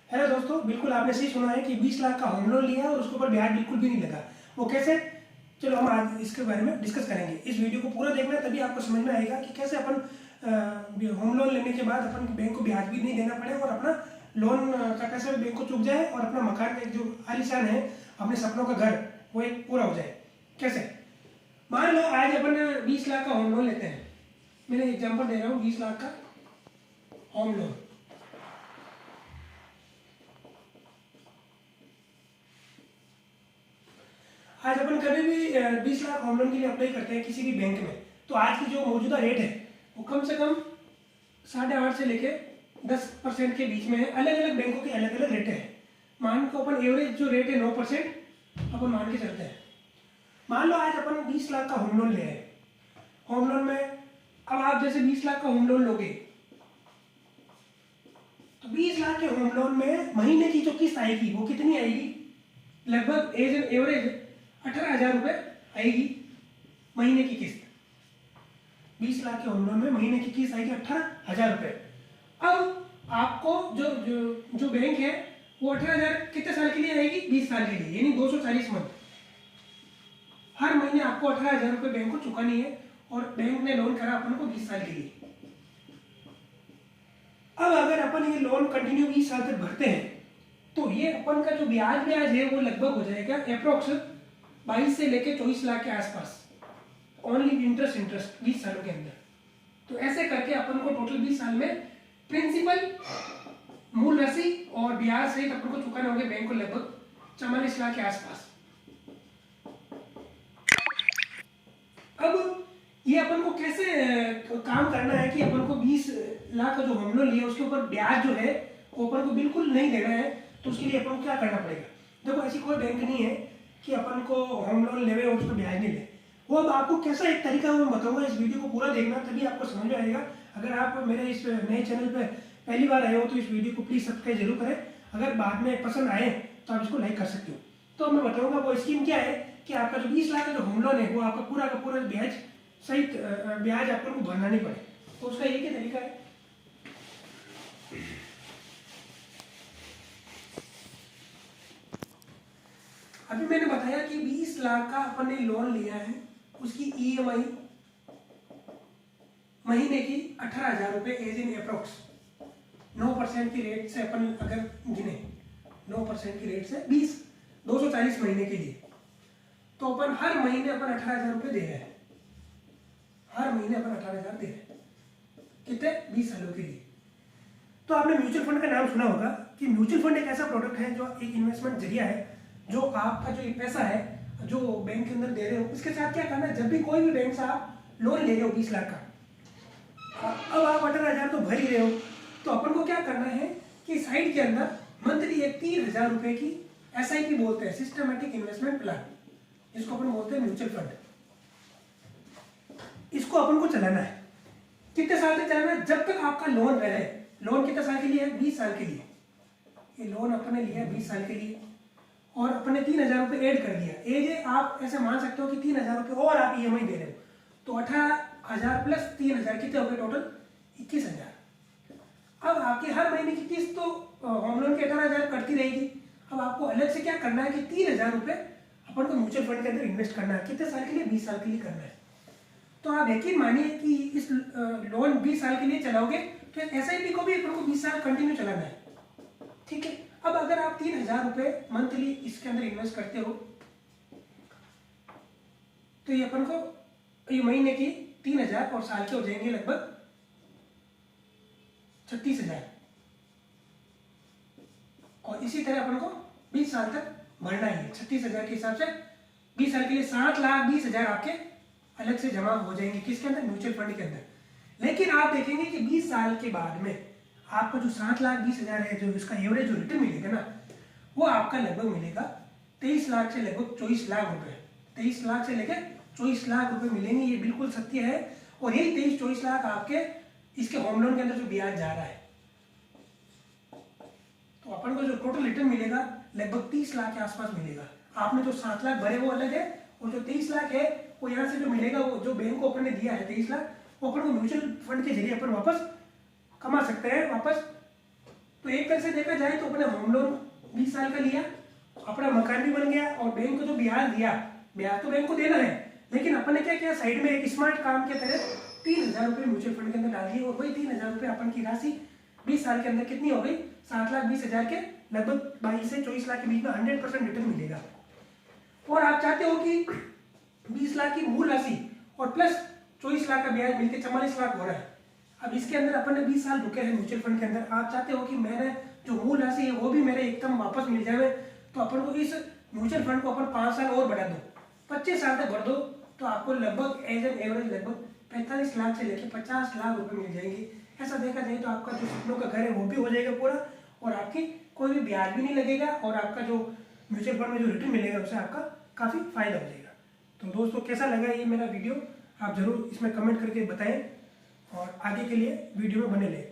Hello दोस्तों, बिल्कुल आपने सही सुना है कि 20 लाख का होम लोन लिया और उसके ऊपर ब्याज बिल्कुल भी नहीं लगा। वो कैसे? चलो हम आज इसके बारे में डिस्कस करेंगे। इस वीडियो को पूरा देखना, तभी आपको समझ में आएगा कि कैसे अपन होम लोन लेने के बाद अपन बैंक को ब्याज भी नहीं देना पड़े और अपना लोन का कैसे बैंक को चुक जाए और अपना मकान का एक जो आलीशान है, अपने सपनों का घर, वो एक पूरा हो जाए। कैसे? मान लो आज अपन 20 लाख का होम लोन लेते हैं। मैंने एग्जाम्पल दे रहा हूँ 20 लाख का होम लोन। आज अपन कभी भी 20 लाख होम लोन के लिए अप्लाई करते हैं किसी भी बैंक में, तो आज की जो मौजूदा रेट है वो कम से कम 8.5 से लेके 10% के बीच में है। अलग अलग बैंकों की अलग अलग रेटें हैं। मान को अपन एवरेज जो रेट है 9% अपन मान के चलते हैं। मान लो आज अपन 20 लाख का होम लोन ले रहे हैं। होम लोन में अब आप जैसे 20 लाख का होम लोन लोगे तो 20 लाख के होम लोन में महीने की जो किस्त आएगी वो कितनी आएगी? लगभग एवरेज 18,000 रुपये आएगी महीने की किस्त। 20 लाख के होम लोन में महीने की किस्त आएगी 18,000 रुपये। अब आपको जो जो जो बैंक है वो 18,000 कितने साल के लिए आएगी? 20 साल के लिए, यानी 240 मंथ। हर महीने आपको 18,000 रुपये बैंक को चुकानी है और बैंक ने लोन करा अपन को 20 साल के लिए। अब अगर अपन ये लोन कंटिन्यू 20 साल तक भरते हैं तो ये अपन का जो ब्याज है वो लगभग हो जाएगा अप्रोक्स 22 से लेके 24 लाख के आसपास, ओनली इंटरेस्ट 20 सालों के अंदर। तो ऐसे करके अपन को टोटल 20 साल में प्रिंसिपल, मूल राशि और ब्याज सहित अपन को चुकाने होंगे बैंक को लगभग 44 लाख के आसपास। अब ये अपन को कैसे काम करना है कि अपन को 20 लाख का जो होम लोन लिया उसके ऊपर ब्याज जो है वो अपन को बिल्कुल नहीं देना है। तो उसके लिए अपन को क्या करना पड़ेगा? देखो, ऐसी कोई बैंक नहीं है कि अपन को होम लोन लेवे और उस पर ब्याज नहीं ले। वो अब आपको कैसा एक तरीका मैं बताऊंगा, इस वीडियो को पूरा देखना, तभी आपको समझ में आएगा। अगर आप मेरे इस नए चैनल पे पहली बार आए हो तो इस वीडियो को प्लीज सब्सक्राइब जरूर करें। अगर बाद में पसंद आए तो आप इसको लाइक कर सकते हो। तो मैं बताऊंगा वो स्कीम क्या है कि आपका जो 20 लाख का जो होम लोन है वो आपका पूरा का पूरा ब्याज सहित ब्याज आपको भरना नहीं पड़े। तो उसका एक ही तरीका है। अभी मैंने बताया कि 20 लाख का अपन ने लोन लिया है, उसकी ईएमआई महीने की 18,000 रुपये एज इन अप्रोक्स 9% की रेट से अपन अगर गिने 9% की रेट से 240 महीने के लिए, तो अपन हर महीने अपन 18,000 रुपये दे रहे हैं। हर महीने अपन 18,000 दे रहे हैं, कितने? 20 सालों के लिए। तो आपने म्यूचुअल फंड का नाम सुना होगा कि म्यूचुअल फंड एक ऐसा प्रोडक्ट है जो एक इन्वेस्टमेंट जरिया है, जो आपका जो पैसा है जो बैंक के अंदर दे रहे हो उसके साथ क्या करना है, जब भी कोई भी बैंक से आप लोन ले रहे हो 20 लाख का, अब आप 18,000 तो भर ही रहे हो, तो अपन को क्या करना है कि साइड के अंदर मंथली एक 3,000 रुपए की SIP बोलते हैं, सिस्टमेटिक इन्वेस्टमेंट प्लान, जिसको अपन बोलते हैं म्यूचुअल फंड। इसको अपन को चलाना है। कितने साल तक चलाना है? जब तक आपका लोन रहे। लोन कितने साल के लिए है? 20 साल के लिए। ये लोन अपन ने लिया 20 साल के लिए और अपने 3,000 रुपये ऐड कर दिया। एज आप ऐसे मान सकते हो कि 3,000 रुपये और आप EMI दे रहे हो, तो 18,000 प्लस 3,000 कितने हो गए? टोटल 21,000। अब आपकी हर महीने की किस्त तो होम लोन के 18,000 कटती रहेगी। अब आपको अलग से क्या करना है कि 3,000 रुपये अपन को म्यूचुअल फंड के अंदर इन्वेस्ट करना है। कितने साल के लिए? 20 साल के लिए करना है। तो आप यकीन मानिए कि इस लोन 20 साल के लिए चलाओगे तो SIP को भी अपन को 20 साल कंटिन्यू चलाना है। ठीक है। अब अगर आप 3,000 रुपये मंथली इसके अंदर इन्वेस्ट करते हो तो ये अपन को ये महीने की 3,000 और साल के हो जाएंगे लगभग 36,000। और इसी तरह अपन को 20 साल तक भरना ही है। 36,000 के हिसाब से 20 साल के लिए 7,20,000 आपके अलग से जमा हो जाएंगे। किसके अंदर? म्यूचुअल फंड के अंदर। लेकिन आप देखेंगे कि 20 साल के बाद में आपको जो 7,20,000 है, जो इसका एवरेज जो रिटर्न मिलेगा ना, वो आपका लगभग मिलेगा 23 लाख से लगभग 24 लाख रुपए। 23 लाख से लेकर 24 लाख रुपए मिलेंगे, ये बिल्कुल सत्य है। और यही 23-24 लाख आपके इसके होम लोन के अंदर जो ब्याज जा रहा है, तो अपन को जो टोटल रिटर्न मिलेगा लगभग 30 लाख के आसपास मिलेगा। आपने जो 7 लाख भरे वो अलग है, और जो 23 लाख है वो यहाँ से जो मिलेगा, वो जो बैंक को अपन ने दिया है 23 लाख, वो अपन को म्यूचुअल फंड के जरिए अपन वापस कमा सकते हैं वापस। तो एक तरह से देखा जाए तो अपने होम लोन 20 साल का लिया, अपना मकान भी बन गया, और बैंक को जो ब्याज दिया, ब्याज तो बैंक को देना है, लेकिन अपन ने क्या किया, साइड में एक स्मार्ट काम के तहत 3,000 रुपये म्यूचुअल फंड के अंदर डाल दिए, और वही 3,000 रुपये अपन की राशि 20 साल के अंदर कितनी हो गई, 7,20,000 के लगभग 22 से 24 लाख के बीच में 100% रिटर्न मिलेगा। और आप चाहते हो कि 20 लाख की मूल राशि और प्लस 24 लाख का ब्याज मिलकर 44 लाख हो रहा है। अब इसके अंदर अपन ने 20 साल रुके हैं म्यूचुअल फंड के अंदर, आप चाहते हो कि मैंने जो मूल राशि है वो भी मेरे एकदम वापस मिल जाए, तो अपन को इस म्यूचुअल फंड को अपन 5 साल और बढ़ा दो, 25 साल तक भर दो, तो आपको लगभग एज एन एवरेज लगभग 45 लाख से लेकर 50 लाख रुपए मिल जाएंगे। ऐसा देखा जाए तो आपका जो सपनों का घर है वो भी हो जाएगा पूरा, और आपकी कोई भी ब्याज भी नहीं लगेगा, और आपका जो म्यूचुअल फंड में जो रिटर्न मिलेगा उससे आपका काफ़ी फायदा हो जाएगा। तो दोस्तों कैसा लगा ये मेरा वीडियो, आप जरूर इसमें कमेंट करके बताएं, और आगे के लिए वीडियो में बने रहें।